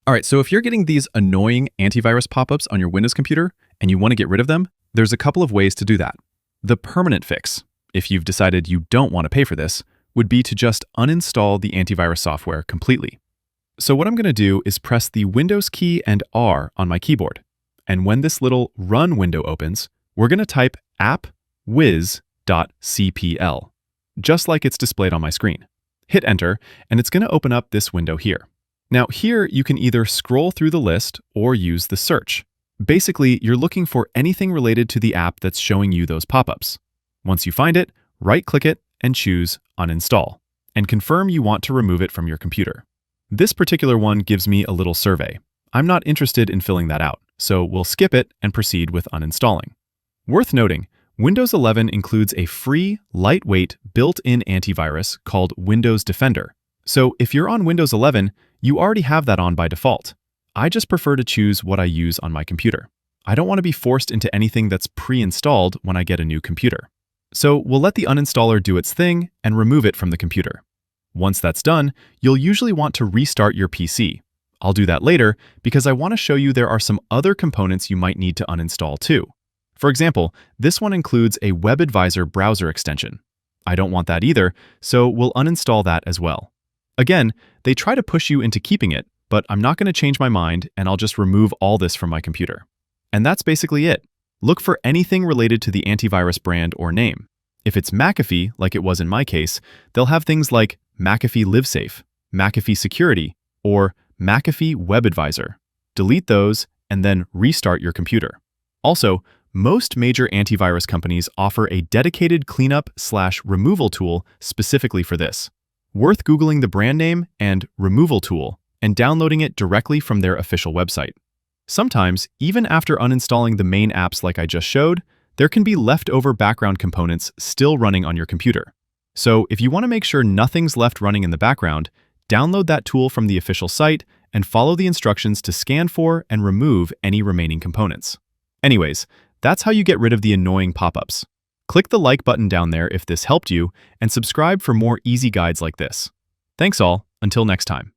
All right, so if you're getting these annoying antivirus pop-ups on your Windows computer and you want to get rid of them, there's a couple of ways to do that. The permanent fix, if you've decided you don't want to pay for this, would be to just uninstall the antivirus software completely. So what I'm going to do is press the Windows key and R on my keyboard. And when this little Run window opens, we're going to type appwiz.cpl, just like it's displayed on my screen. Hit Enter, and it's going to open up this window here. Now here, you can either scroll through the list or use the search. Basically, you're looking for anything related to the app that's showing you those pop-ups. Once you find it, right-click it and choose Uninstall, and confirm you want to remove it from your computer. This particular one gives me a little survey. I'm not interested in filling that out, so we'll skip it and proceed with uninstalling. Worth noting, Windows 11 includes a free, lightweight, built-in antivirus called Windows Defender. So if you're on Windows 11, you already have that on by default. I just prefer to choose what I use on my computer. I don't want to be forced into anything that's pre-installed when I get a new computer. So we'll let the uninstaller do its thing and remove it from the computer. Once that's done, you'll usually want to restart your PC. I'll do that later because I want to show you there are some other components you might need to uninstall too. For example, this one includes a WebAdvisor browser extension. I don't want that either, so we'll uninstall that as well. Again, they try to push you into keeping it, but I'm not going to change my mind and I'll just remove all this from my computer. And that's basically it. Look for anything related to the antivirus brand or name. If it's McAfee, like it was in my case, they'll have things like McAfee LiveSafe, McAfee Security, or McAfee WebAdvisor. Delete those and then restart your computer. Also, most major antivirus companies offer a dedicated cleanup/removal tool specifically for this. Worth Googling the brand name and removal tool and downloading it directly from their official website. Sometimes, even after uninstalling the main apps like I just showed, there can be leftover background components still running on your computer. So if you want to make sure nothing's left running in the background, download that tool from the official site and follow the instructions to scan for and remove any remaining components. Anyways, that's how you get rid of the annoying pop-ups. Click the like button down there if this helped you, and subscribe for more easy guides like this. Thanks all, until next time.